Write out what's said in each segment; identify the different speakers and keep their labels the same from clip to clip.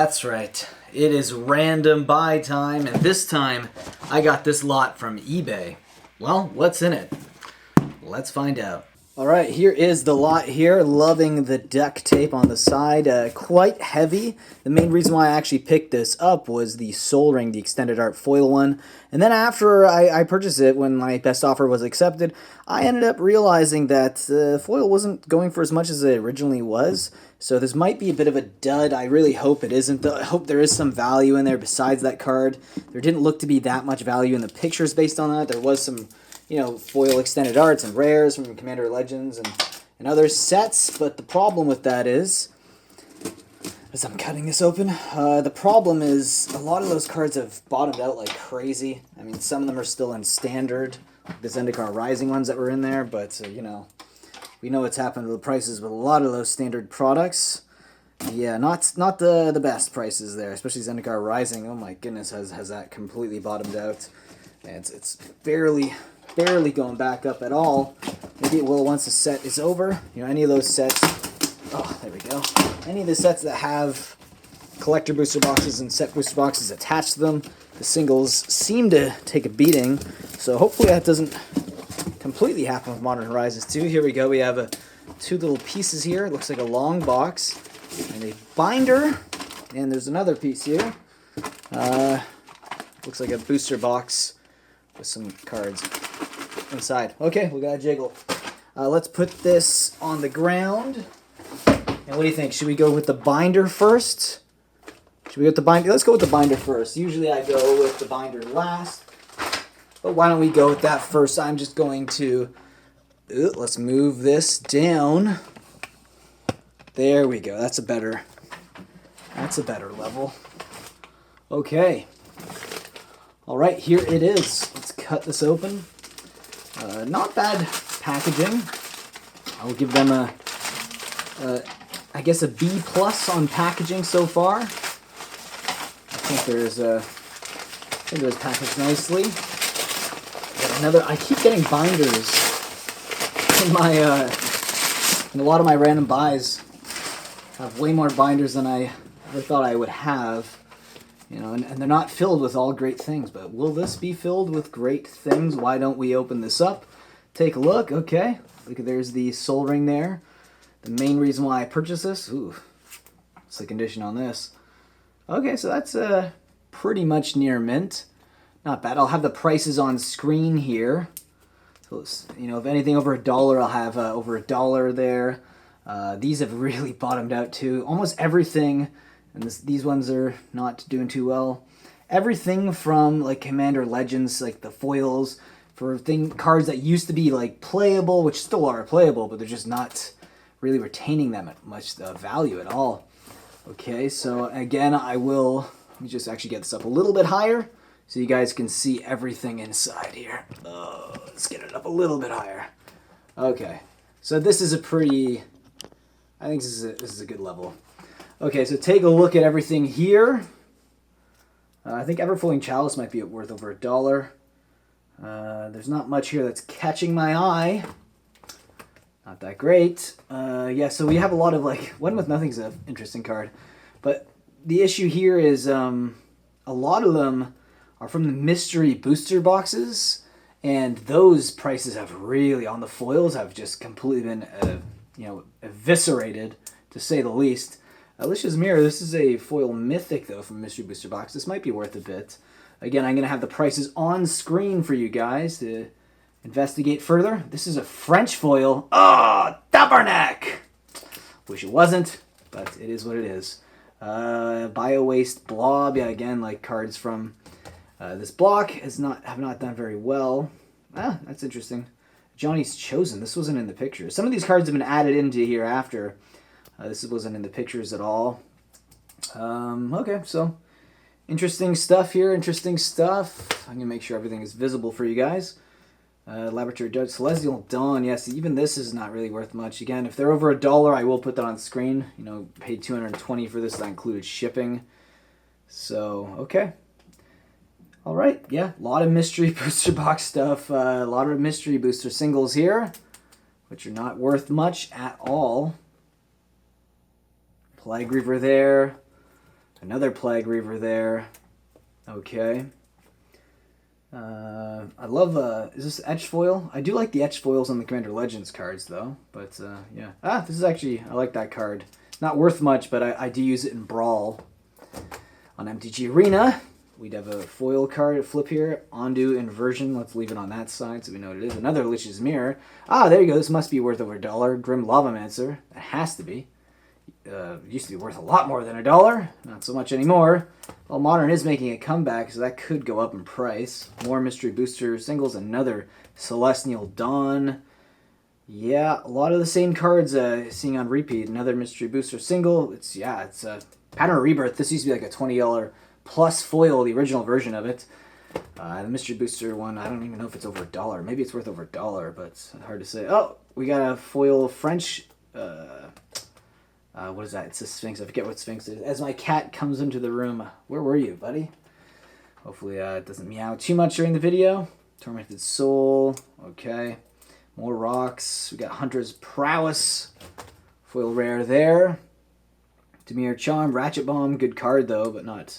Speaker 1: That's right. It is random buy time, and this time I got this lot from eBay. Well, what's in it? Let's find out. Alright, here is the lot here. Loving the duct tape on the side. Quite heavy. The main reason why I actually picked this up was the Soul Ring, the extended art foil one. And then after I purchased it, when my best offer was accepted, I ended up realizing that the foil wasn't going for as much as it originally was. So this might be a bit of a dud. I really hope it isn't. I hope there is some value in there besides that card. There didn't look to be that much value in the pictures based on that. There was some, foil extended arts and rares from Commander Legends and other sets. But the problem with that is, as I'm cutting this open, the problem is a lot of those cards have bottomed out like crazy. I mean, some of them are still in standard, the Zendikar Rising ones that were in there, but, we know what's happened to the prices with a lot of those standard products. Yeah, not the best prices there, especially Zendikar Rising. Oh my goodness, has that completely bottomed out. And it's barely going back up at all. Maybe it will once the set is over. Any of those sets. Oh, there we go. Any of the sets that have collector booster boxes and set booster boxes attached to them, the singles seem to take a beating. So hopefully that doesn't completely happen with Modern Horizons 2. Here we go. We have two little pieces here. It looks like a long box and a binder. And there's another piece here. Looks like a booster box with some cards inside. Okay, we got a jiggle. Let's put this on the ground. And what do you think? Should we go with the binder first? Should we go with the binder? Let's go with the binder first. Usually I go with the binder last. But why don't we go with that first? I'm just going to... let's move this down. There we go. That's a better level. Okay. All right, here it is. Let's cut this open. Not bad packaging. I'll give them I guess a B+ on packaging so far. I think it was packaged nicely. I keep getting binders in in a lot of my random buys. I have way more binders than I ever thought I would have. And they're not filled with all great things, but will this be filled with great things? Why don't we open this up? Take a look. Okay. There's the Soul Ring there. The main reason why I purchased this. Ooh. What's the condition on this? Okay, so that's pretty much near mint. Not bad. I'll have the prices on screen here. So, if anything over $1, I'll have over $1 there. These have really bottomed out too. Almost everything, and these ones are not doing too well. Everything from like Commander Legends, like the foils, for cards that used to be like playable, which still are playable, but they're just not really retaining that much value at all. Okay, so again, let me just actually get this up a little bit higher, so you guys can see everything inside here. Let's get it up a little bit higher. Okay, so this is I think this is a good level. Okay, so take a look at everything here. I think Everflowing Chalice might be worth over $1. There's not much here that's catching my eye. Not that great. Yeah, so we have a lot of One With Nothing's an interesting card. But the issue here is a lot of them are from the mystery booster boxes, and those prices have really, on the foils, have just completely been, eviscerated, to say the least. Alicia's Mirror, this is a foil mythic, though, from mystery booster box. This might be worth a bit. Again, I'm going to have the prices on screen for you guys to investigate further. This is a French foil. Oh, Tabarnak! Wish it wasn't, but it is what it is. Bio-Waste Blob, yeah, again, cards from this block have not done very well. That's interesting. Johnny's Chosen, this wasn't in the pictures. Some of these cards have been added into here after. This wasn't in the pictures at all. Okay, so interesting stuff here, interesting stuff. I'm going to make sure everything is visible for you guys. Laboratory Judge, Celestial Dawn, yes, even this is not really worth much. Again, if they're over $1, I will put that on screen. Paid $220 for this, that included shipping. So, okay. All right, yeah, a lot of mystery booster box stuff. A lot of mystery booster singles here, which are not worth much at all. Plague Reaver there. Another Plague Reaver there. Okay. I love, is this etched foil? I do like the etched foils on the Commander Legends cards, though. But, yeah. Ah, this is actually, I like that card. Not worth much, but I do use it in Brawl. On MTG Arena, we'd have a foil card flip here. Ondu Inversion. Let's leave it on that side so we know what it is. Another Lich's Mirror. Ah, there you go. This must be worth over $1. Grim Lavamancer. It has to be. Used to be worth a lot more than $1. Not so much anymore. Well, Modern is making a comeback, so that could go up in price. More Mystery Booster singles. Another Celestial Dawn. Yeah, a lot of the same cards seeing on repeat. Another Mystery Booster single. It's Pattern of Rebirth. This used to be like a $20 plus foil, the original version of it. The Mystery Booster one, I don't even know if it's over $1. Maybe it's worth over $1, but it's hard to say. Oh, we got a foil French... what is that? It's a Sphinx. I forget what Sphinx is. As my cat comes into the room. Where were you, buddy? Hopefully it doesn't meow too much during the video. Tormented Soul. Okay. More rocks. We got Hunter's Prowess. Foil rare there. Demir Charm. Ratchet Bomb. Good card, though, but not...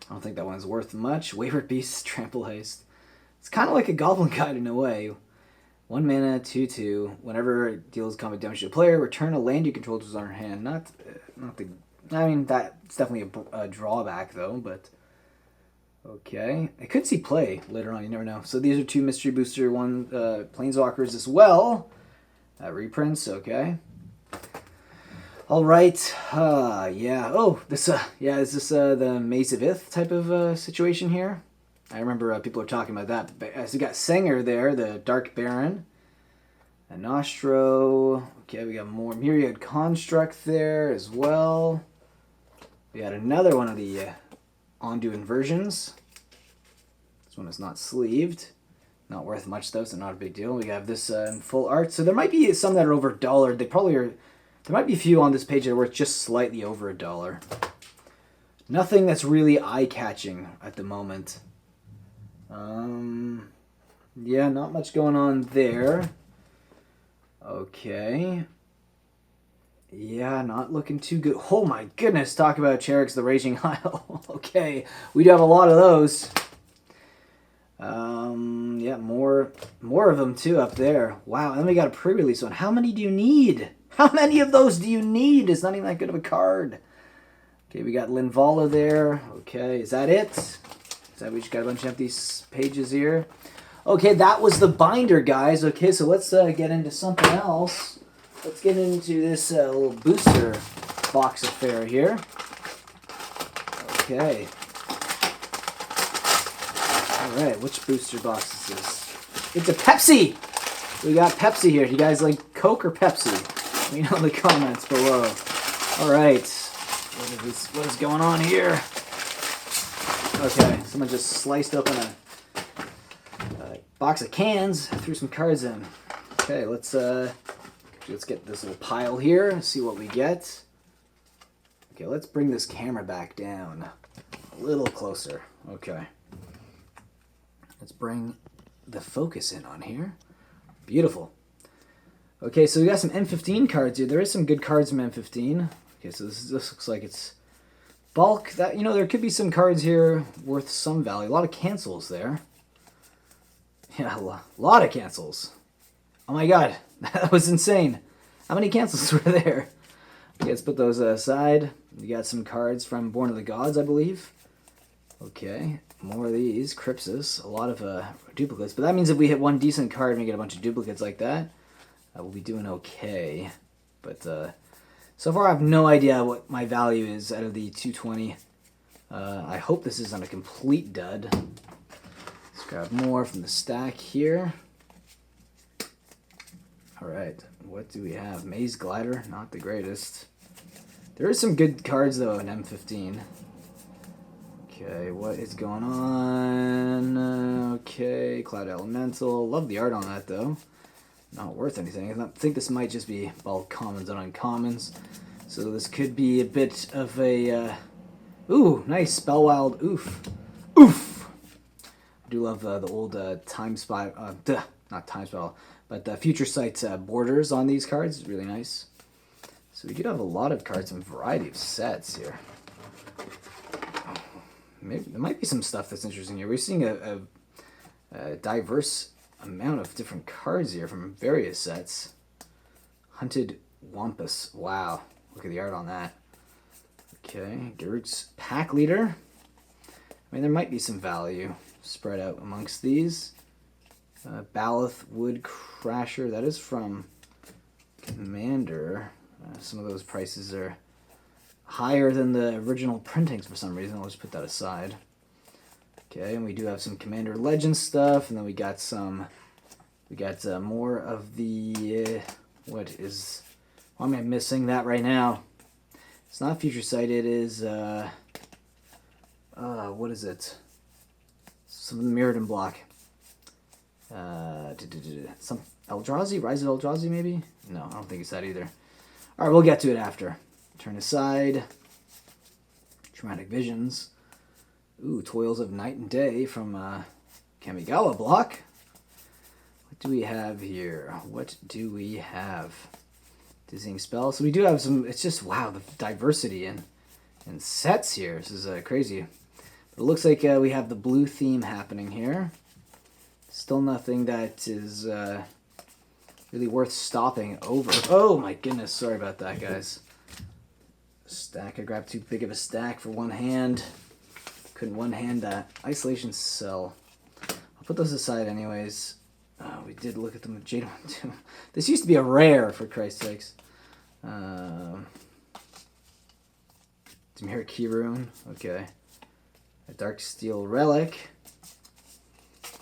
Speaker 1: I don't think that one's worth much. Wayward Beast. Trample Haste. It's kind of like a Goblin Guide in a way. 1 mana, 2/2. Whenever it deals combat damage to a player, return a land you control to his own hand. Not the. I mean, that's definitely a drawback though. But okay, I could see play later on. You never know. So these are 2 Mystery Booster Planeswalkers as well. Reprints. Okay. All right. Yeah. Oh, this. Yeah. Is this the Maze of Ith type of situation here? I remember people are talking about that. So we got Sanger there, the Dark Baron. A Nostro. Okay, we got more Myriad Construct there as well. We got another one of the Ondu Inversions. This one is not sleeved. Not worth much though, so not a big deal. We have this in full art. So there might be some that are over $1. They probably are. There might be a few on this page that are worth just slightly over $1. Nothing that's really eye-catching at the moment. Yeah, not much going on there. Okay. Yeah, not looking too good. Oh my goodness, talk about Cherix the Raging Isle. Okay, we do have a lot of those. Yeah, more of them too up there. Wow, and then we got a pre-release one. How many do you need? How many of those do you need? It's not even that good of a card. Okay, we got Linvala there. Okay, is that it? We just got a bunch of empty pages here. Okay, that was the binder, guys. Okay, so let's get into something else. Let's get into this little booster box affair here. Okay. All right, which booster box is this? It's a Pepsi! We got Pepsi here. Do you guys like Coke or Pepsi? Let me know in the comments below. All right. What is going on here? Okay, someone just sliced open a box of cans, threw some cards in. Okay, let's get this little pile here and see what we get. Okay, let's bring this camera back down a little closer. Okay. Let's bring the focus in on here. Beautiful. Okay, so we got some M15 cards here. There is some good cards from M15. Okay, so this looks like it's bulk. That, you know, there could be some cards here worth some value. A lot of cancels there. Yeah, a lot of cancels. Oh my god, that was insane. How many cancels were there? Okay, let's put those aside. We got some cards from Born of the Gods, I believe. Okay, more of these. Crypsis. A lot of duplicates. But that means if we hit one decent card and we get a bunch of duplicates like that, we'll be doing okay. But so far I have no idea what my value is out of the 220. I hope this isn't a complete dud. Let's grab more from the stack here. Alright, what do we have? Maze Glider, not the greatest. There is some good cards though in M15. Okay, what is going on? Okay, Cloud Elemental. Love the art on that though. Not worth anything. I think this might just be bulk commons and uncommons. So this could be a bit of a... ooh, nice. Spellwild. Oof. Oof! I do love the old Time Spy... not Time Spell, but Future Sight borders on these cards. Really nice. So we could have a lot of cards from a variety of sets here. Maybe there might be some stuff that's interesting here. We're seeing a diverse amount of different cards here from various sets. Hunted Wampus. Wow. Look at the art on that. Okay. Garruk's Pack Leader. I mean, there might be some value spread out amongst these. Baloth Wood Crasher. That is from Commander. Some of those prices are higher than the original printings for some reason. I'll just put that aside. Okay, and we do have some Commander Legends stuff, and then we got some. We got more of the. What am I missing that right now? It's not Future Sight. It is. What is it? Some Mirrodin block. Some Eldrazi? Rise of Eldrazi, maybe? No, I don't think it's that either. Alright, we'll get to it after. Turn aside. Traumatic Visions. Ooh, Toils of Night and Day from Kamigawa block. What do we have here? What do we have? Dizzying Spell. So we do have some... It's just, wow, the diversity in sets here. This is crazy. But it looks like we have the blue theme happening here. Still nothing that is really worth stopping over. Oh my goodness, sorry about that, guys. Stack, I grabbed too big of a stack for one hand. Couldn't one-hand that. Isolation Cell. I'll put those aside anyways. We did look at them with Jade 1 too. This used to be a rare, for Christ's sakes. Dimir Kirun, okay. A Dark Steel Relic.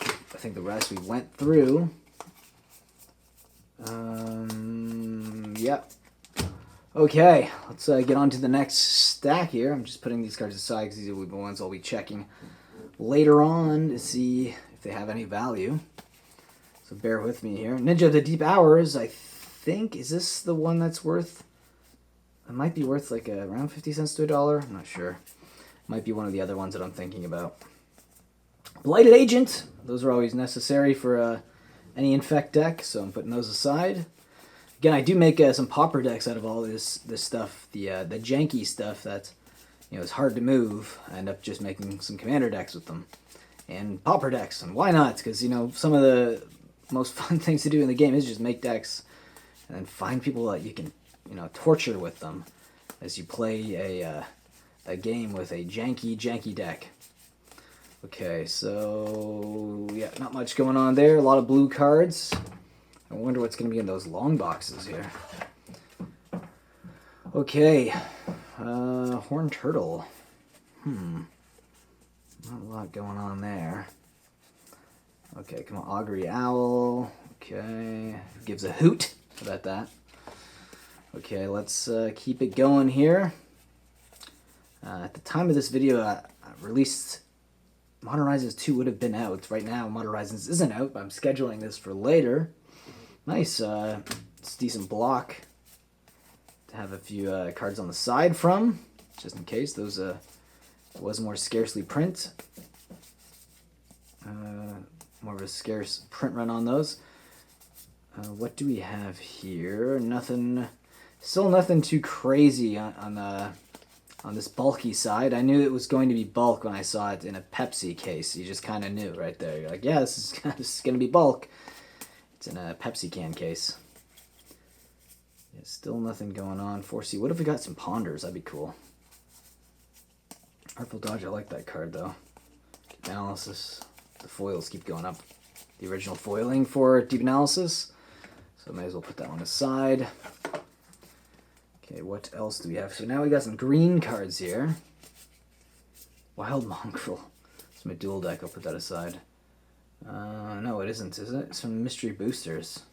Speaker 1: I think the rest we went through. Yep. Okay, let's get on to the next stack here. I'm just putting these cards aside because these will be the ones I'll be checking later on to see if they have any value. So bear with me here. Ninja of the Deep Hours, I think, is this the one that's worth... It might be worth like around 50 cents to $1. I'm not sure. Might be one of the other ones that I'm thinking about. Blighted Agent. Those are always necessary for any Infect deck, so I'm putting those aside. Again, I do make some Pauper decks out of all this stuff, the janky stuff that is hard to move. I end up just making some Commander decks with them, and Pauper decks, and why not? Because some of the most fun things to do in the game is just make decks, and then find people that you can torture with them as you play a game with a janky deck. Okay, so yeah, not much going on there. A lot of blue cards. I wonder what's going to be in those long boxes here. Okay, Horned Turtle. Not a lot going on there. Okay, come on, Augury Owl. Okay, gives a hoot. How about that? Okay, let's keep it going here. At the time of this video, I released... Modern Horizons 2 would have been out. Right now, Modern Horizons isn't out, but I'm scheduling this for later. Nice. It's a decent block to have a few cards on the side from, just in case. Those was more scarcely print. More of a scarce print run on those. What do we have here? Nothing. Still nothing too crazy on this bulky side. I knew it was going to be bulk when I saw it in a Pepsi case. You just kind of knew right there. You're like, yeah, this is going to be bulk. It's in a Pepsi can case. Yeah, still nothing going on. 4C. What if we got some Ponders? That'd be cool. Artful Dodge, I like that card though. Deep Analysis. The foils keep going up. The original foiling for Deep Analysis. So I may as well put that one aside. Okay, what else do we have? So now we got some green cards here. Wild Mongrel. It's my dual deck. I'll put that aside. No, it isn't, is it? It's from Mystery Boosters.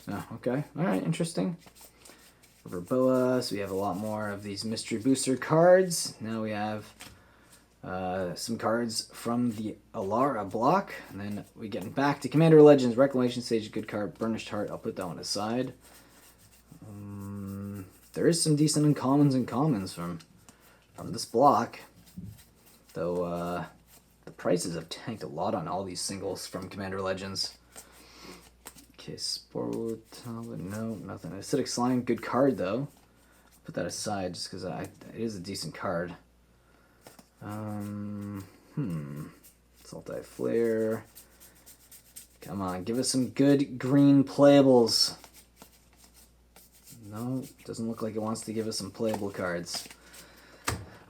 Speaker 1: Oh, okay. Alright, interesting. Riverboa. So we have a lot more of these Mystery Booster cards. Now we have some cards from the Alara block. And then we get back to Commander Legends. Reclamation Sage, good card. Burnished Heart. I'll put that one aside. There is some decent uncommons and commons from this block. Though the prices have tanked a lot on all these singles from Commander Legends. Okay, Sport, no, nothing. Acidic Slime, good card though. Put that aside just because it is a decent card. Saltite Flare. Come on, give us some good green playables. No, doesn't look like it wants to give us some playable cards.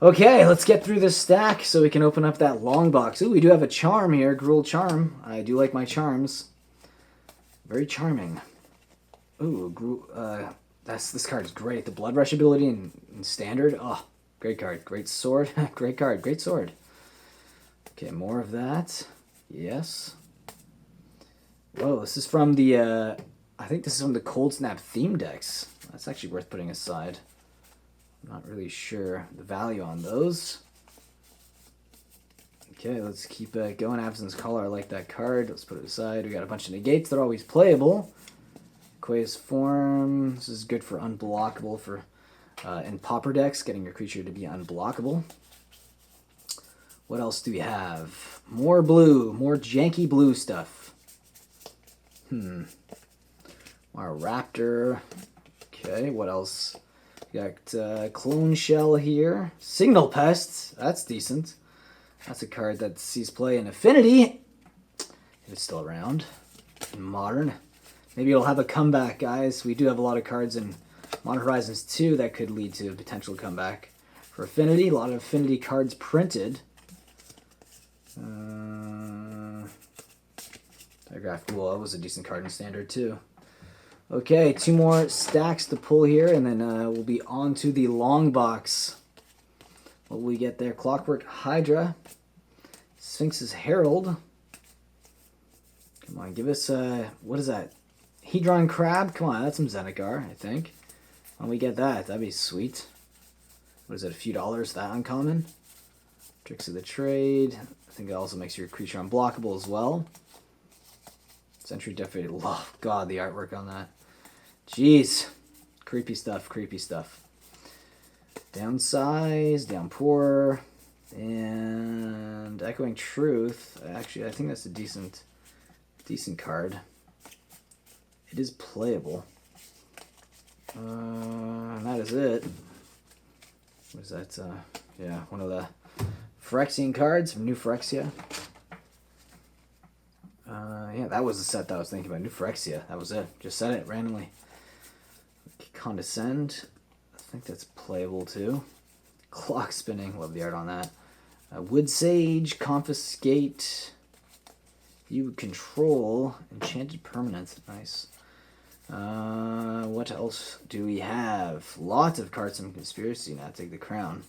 Speaker 1: Okay, let's get through this stack so we can open up that long box. Ooh, we do have a charm here, Gruel Charm. I do like my charms. Very charming. Ooh, this card is great. The Blood Rush ability in Standard. Oh, great card. Great sword. Great card. Great sword. Okay, more of that. Yes. Whoa, this is from the, I think this is from the Cold Snap theme decks. That's actually worth putting aside. I'm not really sure the value on those. Okay, let's keep going. Absence Caller, I like that card. Let's put it aside. We got a bunch of negates. They're always playable. Aqueous Form. This is good for unblockable for in Pauper decks, getting your creature to be unblockable. What else do we have? More blue. More janky blue stuff. More Raptor. Okay, what else? We got Clone Shell here. Signal Pest. That's decent. That's a card that sees play in Affinity. If it's still around. In Modern. Maybe it'll have a comeback, guys. We do have a lot of cards in Modern Horizons 2 that could lead to a potential comeback. For Affinity, a lot of Affinity cards printed. Digraph Ghoul, that was a decent card in Standard too. Okay, 2 more stacks to pull here, and then we'll be on to the long box. What will we get there? Clockwork Hydra. Sphinx's Herald. Come on, give us, what is that? Hedron Crab? Come on, that's some Zendikar, I think. When we get that, that'd be sweet. What is it, a few dollars? That uncommon? Tricks of the Trade. I think it also makes your creature unblockable as well. Sentry Deafeated. Oh, God, the artwork on that. Jeez. Creepy stuff, creepy stuff. Downsize, Downpour, and Echoing Truth. Actually, I think that's a decent card. It is playable. And that is it. What is that? Yeah, one of the Phyrexian cards from New Phyrexia. Yeah, that was the set that I was thinking about. New Phyrexia. That was it. Just said it randomly. Condescend. I think that's playable too. Clock Spinning. Love the art on that. Wood Sage. Confiscate. You control. Enchanted Permanent. Nice. What else do we have? Lots of cards from Conspiracy. Now take the crown.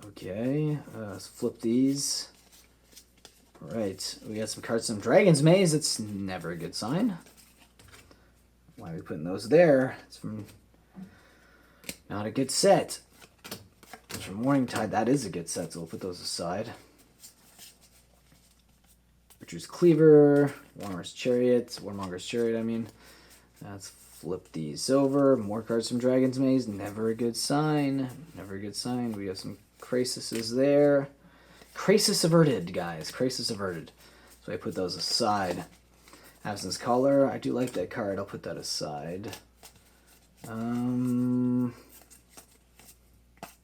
Speaker 1: Okay. Let's flip these. Alright, we got some cards from Dragon's Maze. That's never a good sign. Why are we putting those there? It's from not a good set. It's from Morningtide. That is a good set, so we'll put those aside. Richard's Cleaver, Warmonger's Chariot, I mean. Let's flip these over. More cards from Dragon's Maze. Never a good sign. Never a good sign. We have some Crasises there. Crasis Averted, guys. Crasis Averted. So I put those aside. Absence Caller. I do like that card. I'll put that aside.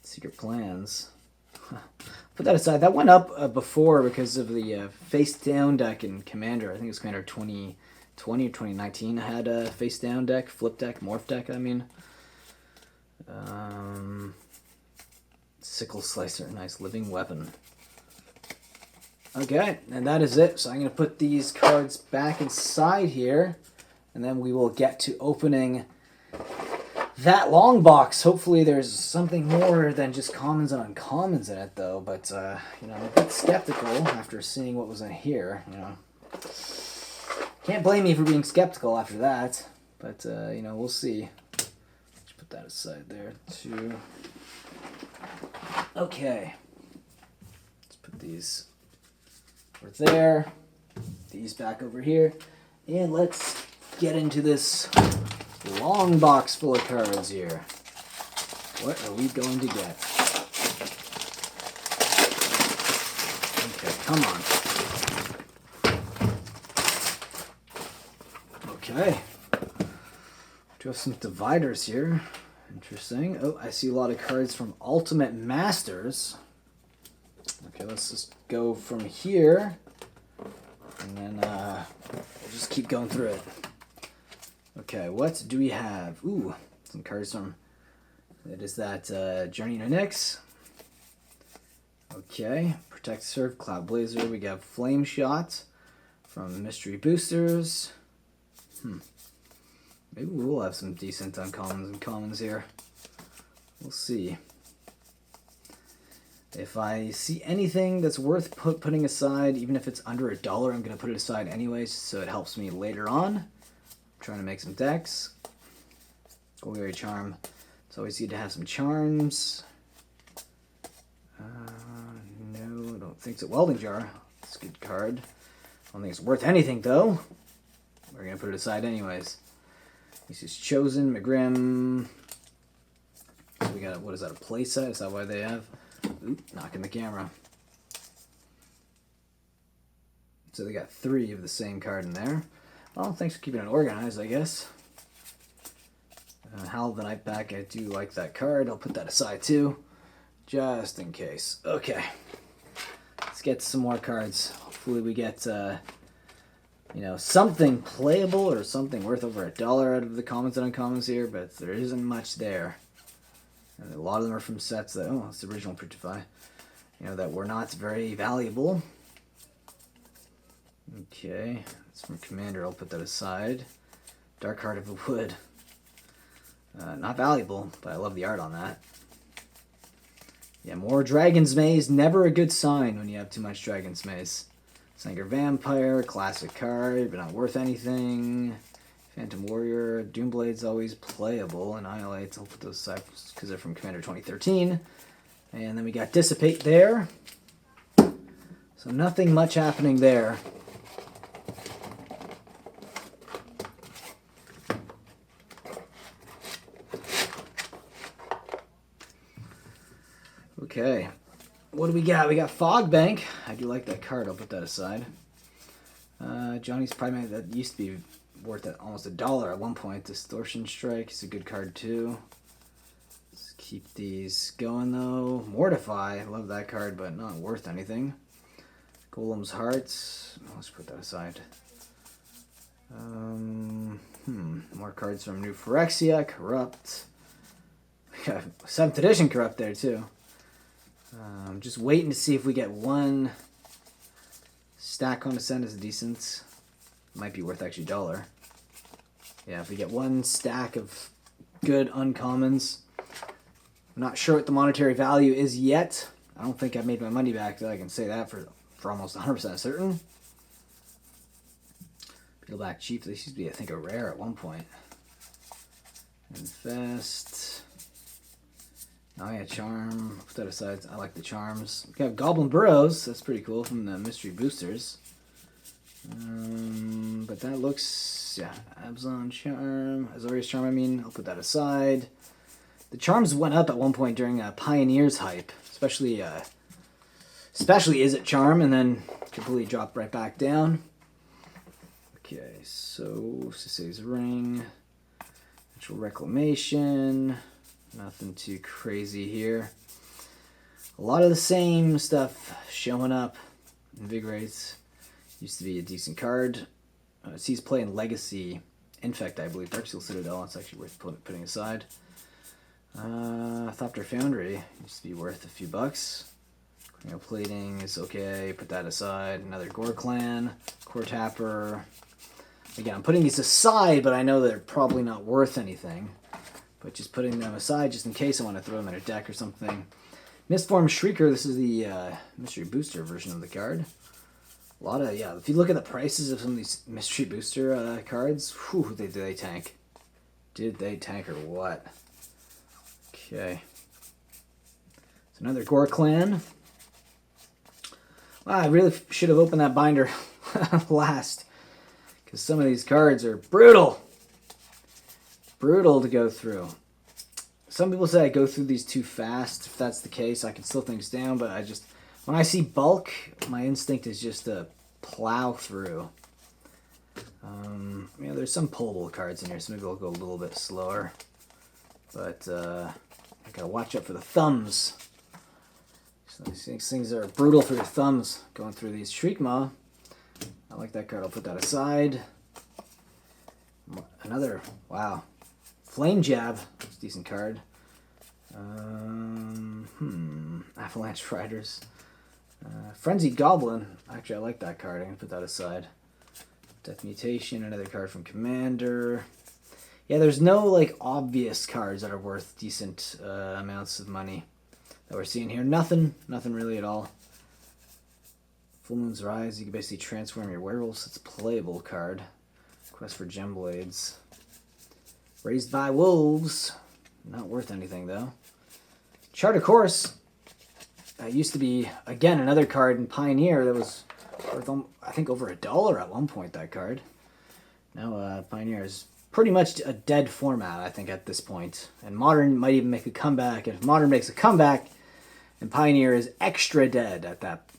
Speaker 1: Secret Plans. Put that aside. That went up before because of the face down deck in Commander. I think it was Commander 2020 or 2019. I had a face down deck, flip deck, morph deck, I mean. Sickle Slicer. Nice. Living Weapon. Okay, and that is it. So I'm going to put these cards back inside here, and then we will get to opening that long box. Hopefully there's something more than just commons and uncommons in it, though. But, you know, I'm a bit skeptical after seeing what was in here, you know. Can't blame me for being skeptical after that, but, you know, we'll see. Let's put that aside there, too. Okay. Let's put these there, these back over here, and let's get into this long box full of cards here. What are we going to get? Okay, come on. Okay. Do have some dividers here. Interesting. Oh, I see a lot of cards from Ultimate Masters. Okay, let's just go from here, and then we'll just keep going through it. Okay, what do we have? Ooh, some cards from, it is that Journey to Nyx. Okay, Protect Serve, Cloud Blazer. We got Flame Shot from Mystery Boosters. Maybe we'll have some decent uncommons and commons here. We'll see. If I see anything that's worth putting aside, even if it's under $1, I'm going to put it aside anyways, so it helps me later on. I'm trying to make some decks. Golgari Charm. It's always good to have some charms. No, I don't think so. Welding Jar. It's a good card. I don't think it's worth anything, though. We're going to put it aside anyways. This is Chosen, McGrim. So we got, what is that, a playset? Is that why they have? Oop, knocking the camera. So they got 3 of the same card in there. Well, thanks for keeping it organized, I guess. Howl of the Night Back, I do like that card. I'll put that aside too, just in case. Okay, let's get some more cards. Hopefully we get, you know, something playable or something worth over $1 out of the commons and uncommons here, but there isn't much there. And a lot of them are from sets that, oh, it's the original Printify, you know, that were not very valuable. Okay, it's from Commander, I'll put that aside. Dark Heart of the Wood. Not valuable, but I love the art on that. Yeah, more Dragon's Maze, never a good sign when you have too much Dragon's Maze. Sanger Vampire, classic card, but not worth anything. Phantom Warrior, Doomblade's always playable. Annihilate, I'll put those aside because they're from Commander 2013. And then we got Dissipate there. So nothing much happening there. Okay, what do we got? We got Fog Bank. I do like that card. I'll put that aside. Johnny's Primate, that used to be worth almost $1 at one point. Distortion Strike is a good card too. Let's keep these going though. Mortify, I love that card, but not worth anything. Golem's Hearts, let's put that aside. More cards from New Phyrexia, Corrupt. We got 7th edition Corrupt there too. I'm just waiting to see if we get one stack on Ascend is decent. Might be worth actually $1. Yeah, if we get one stack of good uncommons. I'm not sure what the monetary value is yet. I don't think I've made my money back, though. I can say that for almost 100% certain. Peelback Chief, this used to be, I think, a rare at one point. Infest. Oh yeah, Charm. Put that aside. I like the charms. We have Goblin Burrows. That's pretty cool from the Mystery Boosters. But that looks, yeah, Absalom Charm, Azorius Charm, I mean, I'll put that aside. The charms went up at one point during Pioneers hype, especially Is It Charm, and then completely dropped right back down. Okay, so Sisei's Ring, Natural Reclamation, nothing too crazy here. A lot of the same stuff showing up. Invigorates. Used to be a decent card. Sees play in Legacy. Infect, I believe. Darksteel Citadel. It's actually worth putting aside. Thopter Foundry. Used to be worth a few bucks. Cranial Plating is okay. Put that aside. Another Gore Clan. Core Tapper. Again, I'm putting these aside, but I know they're probably not worth anything. But just putting them aside just in case I want to throw them in a deck or something. Mistform Shrieker. This is the Mystery Booster version of the card. A lot of, yeah, if you look at the prices of some of these Mystery Booster cards, whew, did they tank? Did they tank or what? Okay. So another Gore Clan. Wow, I really should have opened that binder last. Because some of these cards are brutal. Brutal to go through. Some people say I go through these too fast. If that's the case, I can slow things down, but I just... When I see bulk, my instinct is just to plow through. Yeah, there's some pullable cards in here, so maybe I'll go a little bit slower. But I gotta watch out for the thumbs. So these things are brutal for your thumbs going through these. Shriekmaw. I like that card. I'll put that aside. Another, wow. Flame Jab. That's a decent card. Avalanche Riders. Frenzied Goblin. Actually, I like that card. I'm going to put that aside. Death Mutation. Another card from Commander. Yeah, there's no like obvious cards that are worth decent amounts of money that we're seeing here. Nothing really at all. Full Moon's Rise. You can basically transform your werewolves. It's a playable card. Quest for Gemblades. Raised by Wolves. Not worth anything though. Chart of Course. Used to be, again, another card in Pioneer that was worth, I think, over $1 at one point, that card. Now Pioneer is pretty much a dead format, I think, at this point. And Modern might even make a comeback. And if Modern makes a comeback, then Pioneer is extra dead at that,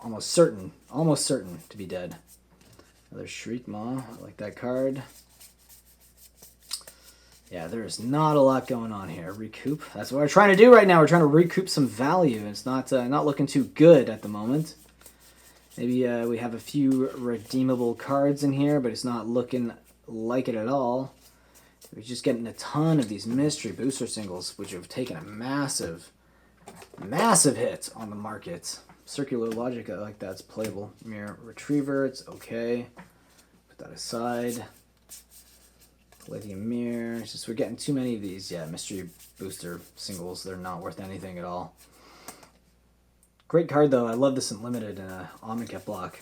Speaker 1: almost certain to be dead. Another Shriekmaw. I like that card. Yeah, there's not a lot going on here. Recoup. That's what we're trying to do right now. We're trying to recoup some value. It's not looking too good at the moment. Maybe we have a few redeemable cards in here, but it's not looking like it at all. We're just getting a ton of these mystery booster singles, which have taken a massive hit on the market. Circular Logic, I like that. It's playable. Mirror Retriever, it's okay. Put that aside. Palladium Mirror. It's just we're getting too many of these. Yeah, mystery booster singles. They're not worth anything at all. Great card though. I love this Unlimited in a Omnicat block.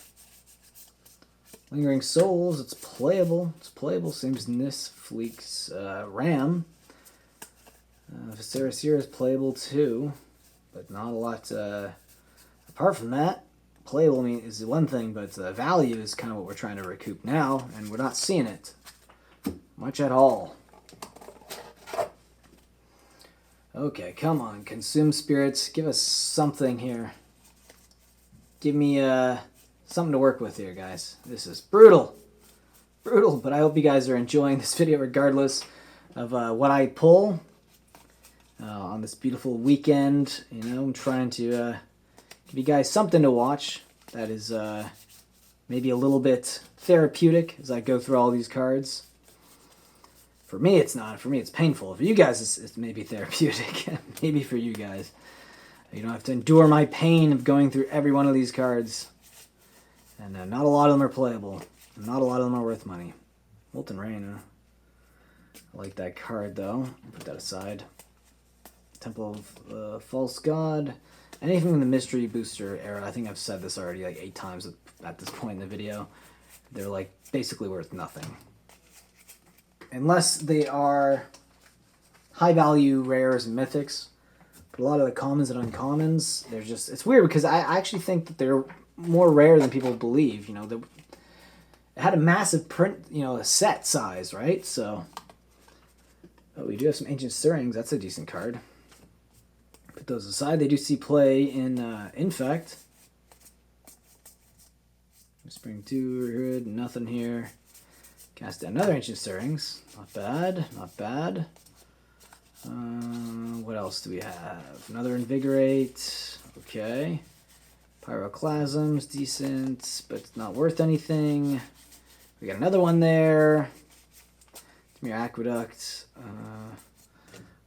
Speaker 1: Lingering Souls. It's playable. It's playable. Same as Nisfleek's Ram. Viscera Seer is playable too, but not a lot. Apart from that, playable is one thing, but value is kind of what we're trying to recoup now, and we're not seeing it much at all. Okay, come on, Consume Spirits. Give us something here. Give me something to work with here, guys. This is brutal. Brutal, but I hope you guys are enjoying this video regardless of what I pull on this beautiful weekend. I'm trying to give you guys something to watch that is maybe a little bit therapeutic as I go through all these cards. For me, it's not. For me, it's painful. For you guys, it's maybe therapeutic. Maybe for you guys. You don't have to endure my pain of going through every one of these cards. And not a lot of them are playable. Not a lot of them are worth money. Molten Rain. I like that card, though. Put that aside. Temple of False God. Anything in the Mystery Booster era, I think I've said this already like 8 times at this point in the video. They're like basically worth nothing. Unless they are high value rares and mythics. But a lot of the commons and uncommons, they're just, it's weird because I actually think that they're more rare than people believe. It had a massive print, a set size, right? So, we do have some Ancient Stirrings. That's a decent card. Put those aside. They do see play in Infect. Spring 2, nothing here. Cast another Ancient Stirrings. Not bad, not bad. What else do we have? Another Invigorate. Okay. Pyroclasm's decent, but it's not worth anything. We got another one there. Mere Aqueduct.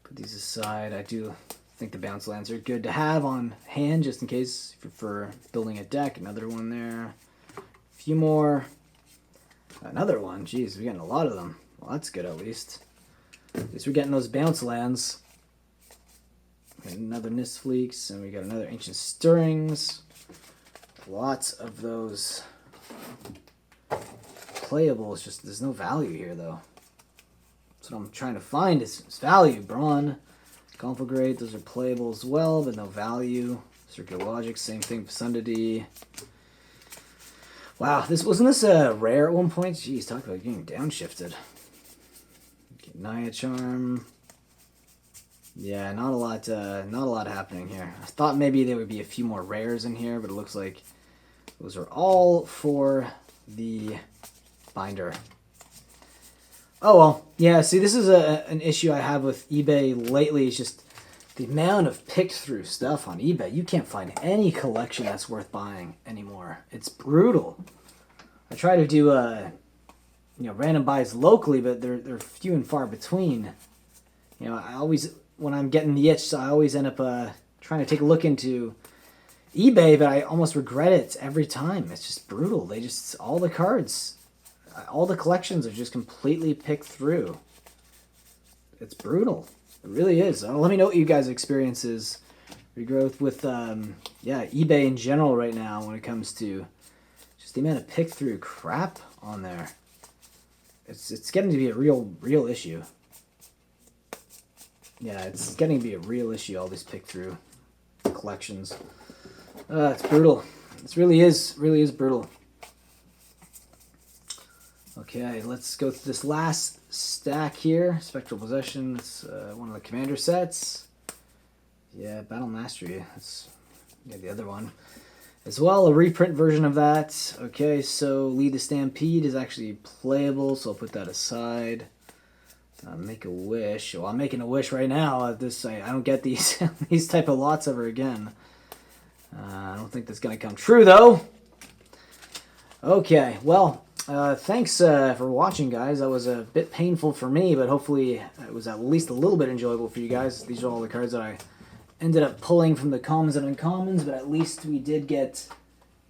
Speaker 1: Put these aside. I do think the bounce lands are good to have on hand, just in case for building a deck. Another one there. A few more. Another one. Jeez, we're getting a lot of them. Well, that's good at least. At least we're getting those bounce lands. Another Nisfleeks, and we got another Ancient Stirrings. Lots of those playable. It's just there's no value here though. That's what I'm trying to find is value. Brawn, Conflagrate, those are playable as well, but no value. Circular Logic, same thing. Profundity. Wow, wasn't this rare at one point? Jeez, talk about getting downshifted. Okay, Naya Charm. Yeah, not a lot happening here. I thought maybe there would be a few more rares in here, but it looks like those are all for the binder. Oh well, yeah. See, this is an issue I have with eBay lately. It's just the amount of picked through stuff on eBay, you can't find any collection that's worth buying anymore. It's brutal. I try to do random buys locally, but they're few and far between. You know, I always, when I'm getting the itch, so I always end up trying to take a look into eBay, but I almost regret it every time. It's just brutal. They just, all the cards, all the collections are just completely picked through. It's brutal. It really is. Let me know what you guys' experience is. Your growth with eBay in general right now when it comes to just the amount of pick through crap on there. It's getting to be a real issue. Yeah, it's getting to be a real issue, all these pick through collections. It's brutal. This really is brutal. Okay, let's go through this last stack here. Spectral Possession. It's one of the commander sets. Yeah, Battle Mastery. That's the other one. As well, a reprint version of that. Okay, so Lead the Stampede is actually playable, so I'll put that aside. Make a wish. Well, I'm making a wish right now. I don't get these these type of lots ever again. I don't think that's going to come true, though. Okay, well, thanks for watching, guys. That was a bit painful for me, but hopefully it was at least a little bit enjoyable for you guys. These are all the cards that I ended up pulling from the commons and uncommons, but at least we did get,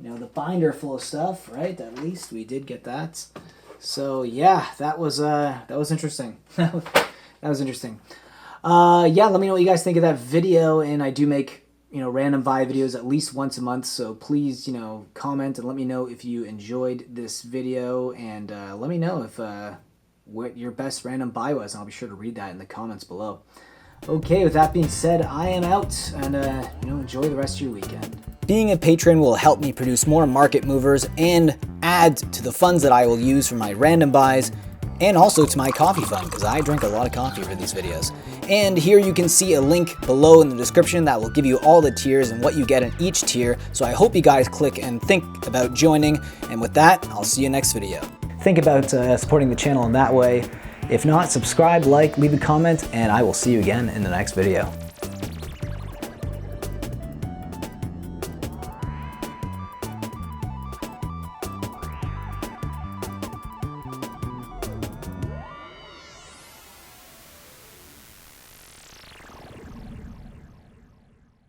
Speaker 1: the binder full of stuff, right? At least we did get that. So yeah, that was interesting. That was interesting. Yeah, let me know what you guys think of that video, and I do make random buy videos at least once a month, so please comment and let me know if you enjoyed this video, and let me know if what your best random buy was, and I'll be sure to read that in the comments below. Okay, with that being said, I am out, and enjoy the rest of your weekend. Being a patron will help me produce more market movers and add to the funds that I will use for my random buys, and also to my coffee fund, because I drink a lot of coffee for these videos. And here you can see a link below in the description that will give you all the tiers and what you get in each tier, so I hope you guys click and think about joining, and with that, I'll see you next video. Think about supporting the channel in that way. If not, subscribe, like, leave a comment, and I will see you again in the next video.